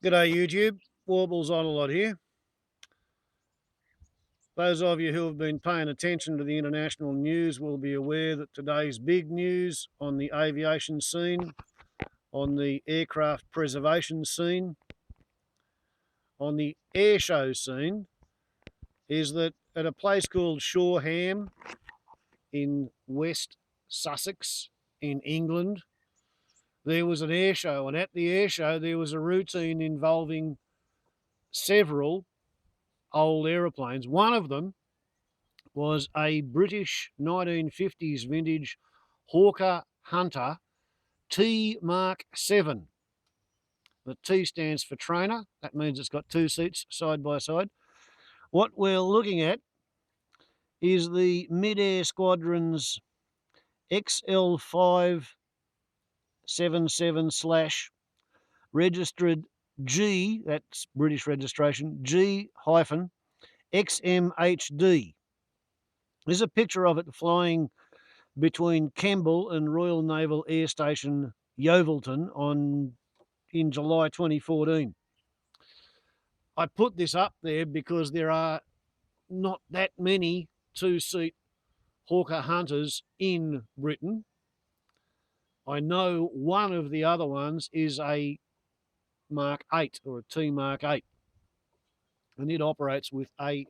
G'day YouTube, Warbles on a lot here. Those of you who have been paying attention to the international news will be aware that today's big news on the aviation scene, on the aircraft preservation scene, on the airshow scene, is that at a place called Shoreham in West Sussex in England, there was an airshow, and at the airshow there was a routine involving several old aeroplanes. One of them was a British 1950s vintage Hawker Hunter T Mark 7. The T stands for trainer. That means it's got two seats side by side. What we're looking at is the Mid-Air Squadron's XL577/ registered G, that's British registration, G-XMHD. There's a picture of it flying between Kemble and Royal Naval Air Station Yeovilton in July 2014. I put this up there because there are not that many two-seat Hawker Hunters in Britain. I know one of the other ones is a Mark 8 or a T Mark 8, and it operates with a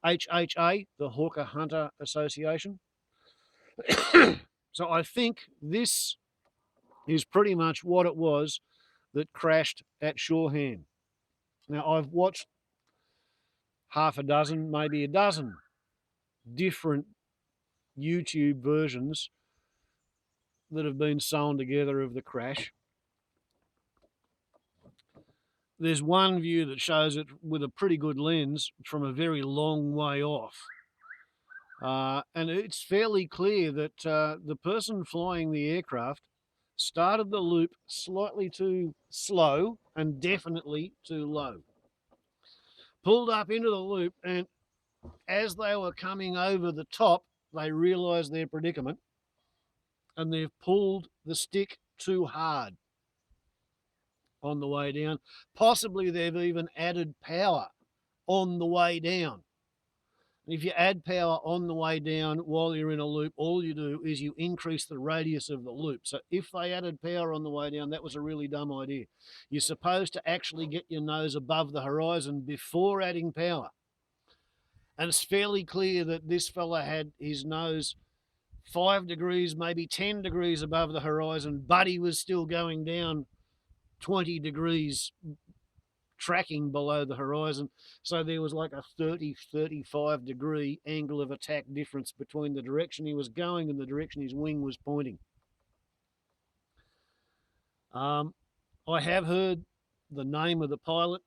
HHA, the Hawker Hunter Association. So I think this is pretty much what it was that crashed at Shoreham. Now, I've watched half a dozen, maybe a dozen different YouTube versions that have been sewn together of the crash. There's one view that shows it with a pretty good lens from a very long way off. And it's fairly clear that the person flying the aircraft started the loop slightly too slow and definitely too low. Pulled up into the loop, and as they were coming over the top, they realised their predicament, and they've pulled the stick too hard on the way down. Possibly they've even added power on the way down. And if you add power on the way down while you're in a loop, all you do is you increase the radius of the loop. So if they added power on the way down, that was a really dumb idea. You're supposed to actually get your nose above the horizon before adding power. And it's fairly clear that this fella had his nose 5 degrees, maybe 10 degrees above the horizon, but he was still going down 20 degrees, tracking below the horizon. So there was like a 30-35 degree angle of attack difference between the direction he was going and the direction his wing was pointing. I have heard the name of the pilot.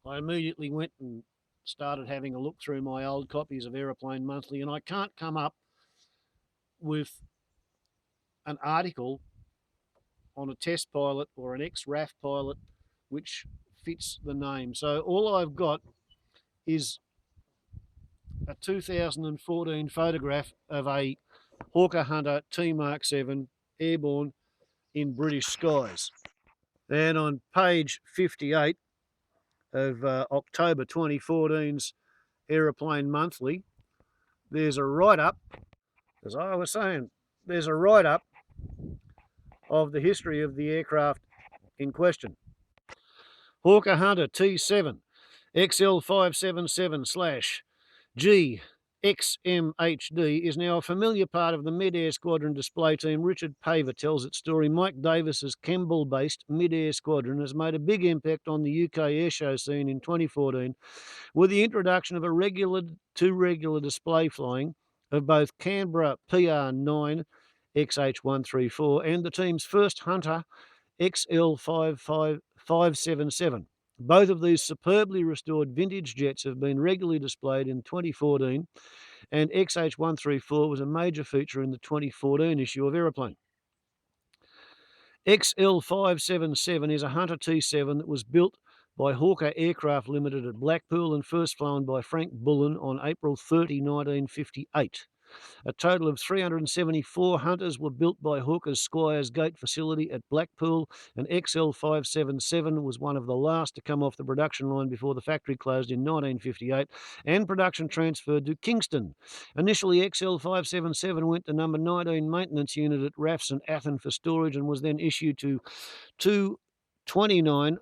I immediately went and started having a look through my old copies of Aeroplane Monthly, and I can't come up with an article on a test pilot or an ex-RAF pilot which fits the name. So all I've got is a 2014 photograph of a Hawker Hunter T Mark 7 airborne in British skies. And on page 58 of October 2014's Aeroplane Monthly, there's a write-up, as I was saying, there's a write-up of the history of the aircraft in question. Hawker Hunter T-7 XL577/G XMHD is now a familiar part of the Mid-Air Squadron display team. Richard Paver tells its story. Mike Davis's Kemble-based Mid-Air Squadron has made a big impact on the UK airshow scene in 2014 with the introduction of a regular display flying of both Canberra PR9 XH134 and the team's first Hunter XL577. Both of these superbly restored vintage jets have been regularly displayed in 2014, and XH134 was a major feature in the 2014 issue of Aeroplane. XL577 is a Hunter T-7 that was built by Hawker Aircraft Limited at Blackpool and first flown by Frank Bullen on April 30, 1958. A total of 374 Hunters were built by Hawker's Squires Gate facility at Blackpool, and XL577 was one of the last to come off the production line before the factory closed in 1958 and production transferred to Kingston. Initially, XL577 went to number 19 maintenance unit at RAF St Athan for storage and was then issued to 229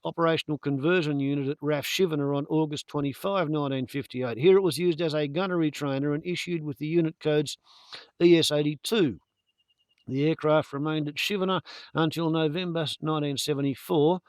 operational conversion unit at RAF Chivener on August 25, 1958. Here it was used as a gunnery trainer and issued with the unit codes ES82. The aircraft remained at Chivener until November 1974,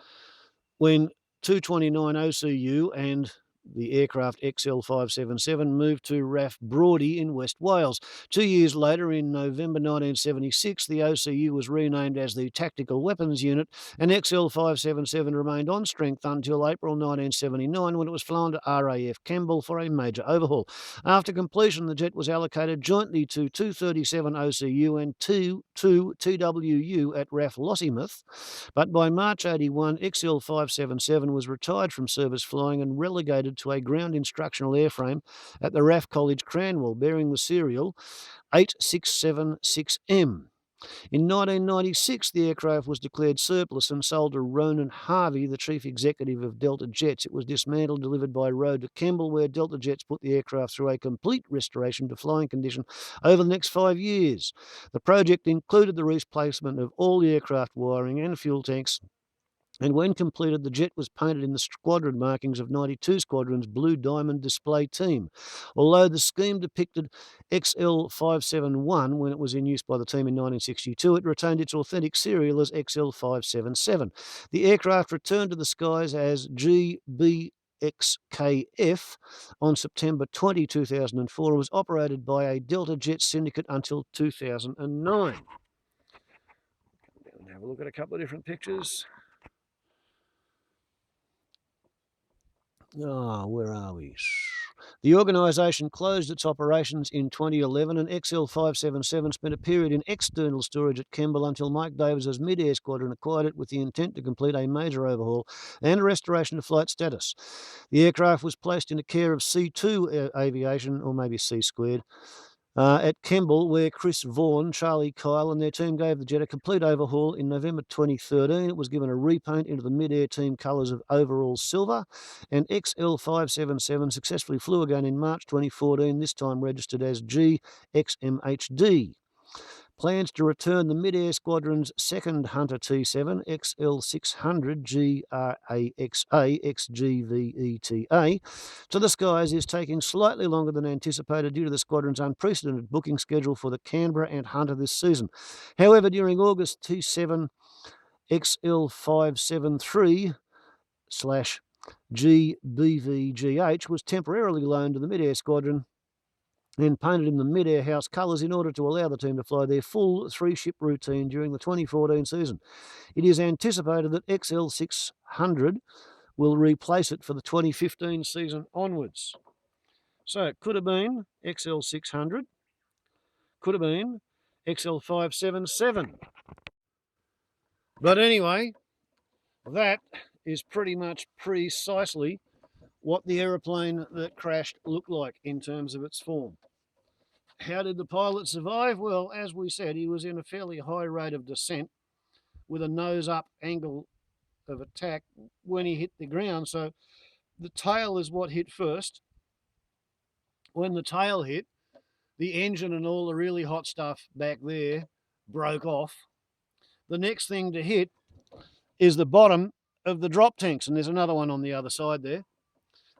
when 229 OCU and the aircraft XL577 moved to RAF Brawdy in West Wales. 2 years later, in November 1976, the OCU was renamed as the Tactical Weapons Unit, and XL577 remained on strength until April 1979, when it was flown to RAF Campbell for a major overhaul. After completion, the jet was allocated jointly to 237 OCU and 2 TWU at RAF Lossiemouth, but by March 81, XL577 was retired from service flying and relegated to a ground instructional airframe at the RAF College Cranwell, bearing the serial 8676M. In 1996, the aircraft was declared surplus and sold to Ronan Harvey, the chief executive of Delta Jets. It was dismantled, delivered by road to Campbell, where Delta Jets put the aircraft through a complete restoration to flying condition over the next 5 years. The project included the replacement of all the aircraft wiring and fuel tanks, and when completed, the jet was painted in the squadron markings of 92 Squadron's Blue Diamond display team. Although the scheme depicted XL571 when it was in use by the team in 1962, it retained its authentic serial as XL577. The aircraft returned to the skies as GBXKF on September 20, 2004, and was operated by a Delta Jet syndicate until 2009. Have a look at a couple of different pictures. Where are we? The organisation closed its operations in 2011, and XL577 spent a period in external storage at Campbell until Mike Davis's mid-air squadron acquired it with the intent to complete a major overhaul and restoration to flight status. The aircraft was placed in the care of C2 Aviation, or maybe C squared, at Campbell, where Chris Vaughan, Charlie Kyle and their team gave the jet a complete overhaul in November 2013. It was given a repaint into the mid-air team colours of overall silver, and XL577 successfully flew again in March 2014, this time registered as GXMHD. Plans to return the mid-air squadron's second Hunter T-7, XL600 GRAXA-XGVETA, to the skies is taking slightly longer than anticipated due to the squadron's unprecedented booking schedule for the Canberra and Hunter this season. However, during August, T-7 XL573/GBVGH was temporarily loaned to the mid-air squadron and painted in the mid-air house colours in order to allow the team to fly their full 3-ship routine during the 2014 season. It is anticipated that XL600 will replace it for the 2015 season onwards. So it could have been XL600, could have been XL577. But anyway, that is pretty much precisely what the aeroplane that crashed looked like in terms of its form. How did the pilot survive? Well, as we said, he was in a fairly high rate of descent with a nose-up angle of attack when he hit the ground. So the tail is what hit first. When the tail hit, the engine and all the really hot stuff back there broke off. The next thing to hit is the bottom of the drop tanks, and there's another one on the other side there.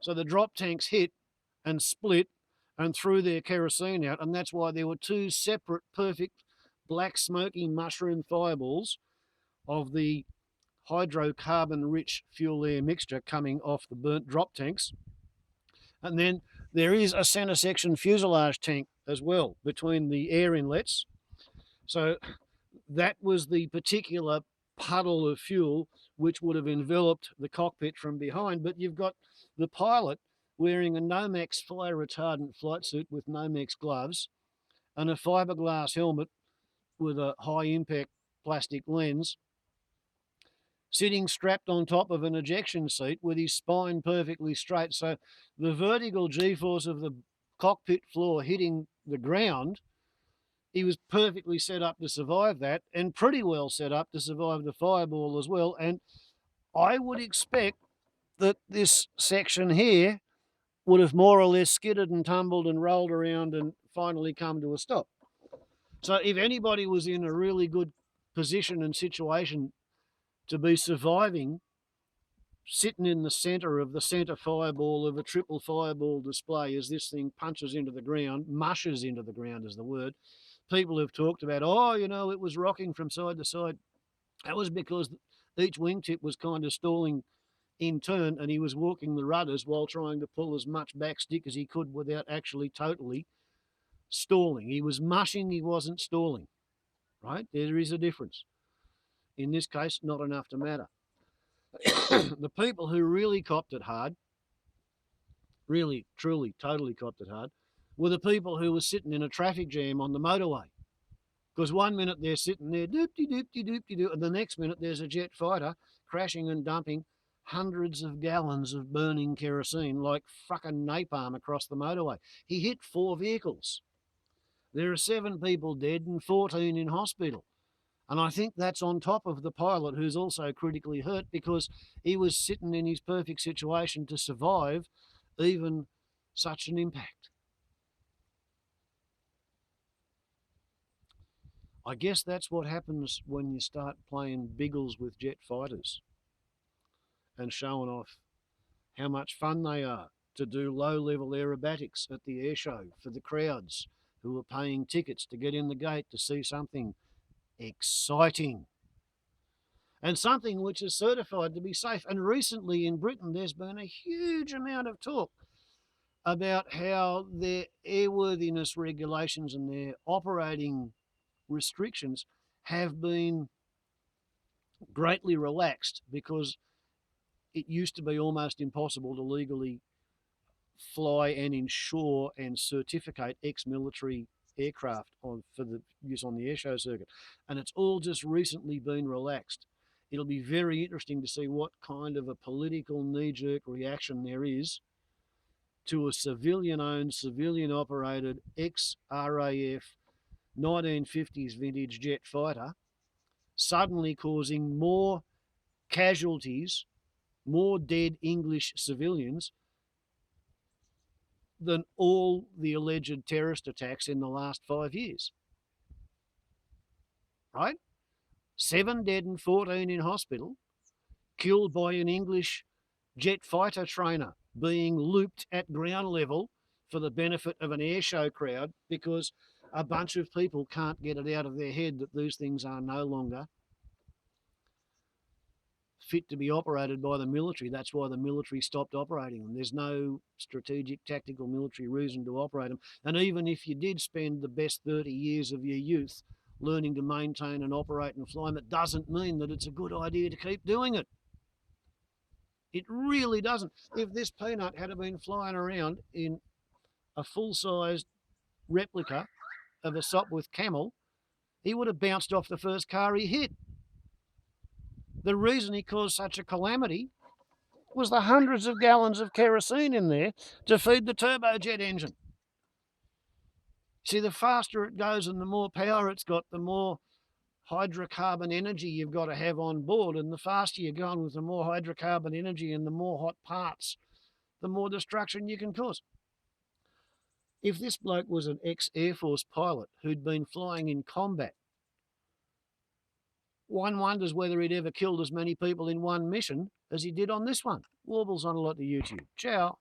So the drop tanks hit and split and threw their kerosene out, and that's why there were two separate perfect black smoky mushroom fireballs of the hydrocarbon-rich fuel-air mixture coming off the burnt drop tanks. And then there is a centre section fuselage tank as well between the air inlets. So that was the particular puddle of fuel which would have enveloped the cockpit from behind. But you've got the pilot wearing a Nomex fire retardant flight suit with Nomex gloves and a fiberglass helmet with a high impact plastic lens, sitting strapped on top of an ejection seat with his spine perfectly straight. So the vertical G-force of the cockpit floor hitting the ground, he was perfectly set up to survive that, and pretty well set up to survive the fireball as well. And I would expect that this section here would have more or less skidded and tumbled and rolled around and finally come to a stop. So if anybody was in a really good position and situation to be surviving, sitting in the centre of the centre fireball of a triple fireball display as this thing punches into the ground, mushes into the ground is the word. People have talked about, oh, you know, it was rocking from side to side. That was because each wingtip was kind of stalling in turn, and he was walking the rudders while trying to pull as much back stick as he could without actually totally stalling. He was mushing, he wasn't stalling, right? There is a difference. In this case, not enough to matter. The people who really copped it hard, really, truly, totally copped it hard, were the people who were sitting in a traffic jam on the motorway. Because 1 minute they're sitting there, doop-de-doop-de-doop-de-doo, and the next minute there's a jet fighter crashing and dumping hundreds of gallons of burning kerosene like fucking napalm across the motorway. He hit 4 vehicles. There are 7 people dead and 14 in hospital. And I think that's on top of the pilot, who's also critically hurt because he was sitting in his perfect situation to survive even such an impact. I guess that's what happens when you start playing biggles with jet fighters and showing off how much fun they are to do low-level aerobatics at the airshow for the crowds who are paying tickets to get in the gate to see something exciting and something which is certified to be safe. And recently in Britain, there's been a huge amount of talk about how their airworthiness regulations and their operating restrictions have been greatly relaxed because it used to be almost impossible to legally fly and insure and certificate ex-military aircraft for the use on the airshow circuit. And it's all just recently been relaxed. It'll be very interesting to see what kind of a political knee-jerk reaction there is to a civilian-owned, civilian-operated ex-RAF 1950s vintage jet fighter suddenly causing more casualties, more dead English civilians than all the alleged terrorist attacks in the last 5 years. Right? 7 dead and 14 in hospital, killed by an English jet fighter trainer being looped at ground level for the benefit of an airshow crowd because a bunch of people can't get it out of their head that these things are no longer fit to be operated by the military. That's why the military stopped operating them. There's no strategic, tactical military reason to operate them. And even if you did spend the best 30 years of your youth learning to maintain and operate and fly them, it doesn't mean that it's a good idea to keep doing it. It really doesn't. If this peanut had been flying around in a full-sized replica of a Sopwith Camel, he would have bounced off the first car he hit. The reason he caused such a calamity was the hundreds of gallons of kerosene in there to feed the turbojet engine. See, the faster it goes and the more power it's got, the more hydrocarbon energy you've got to have on board. And the faster you're going with the more hydrocarbon energy and the more hot parts, the more destruction you can cause. If this bloke was an ex-Air Force pilot who'd been flying in combat, one wonders whether he'd ever killed as many people in one mission as he did on this one. Warbles on a lot to YouTube. Ciao.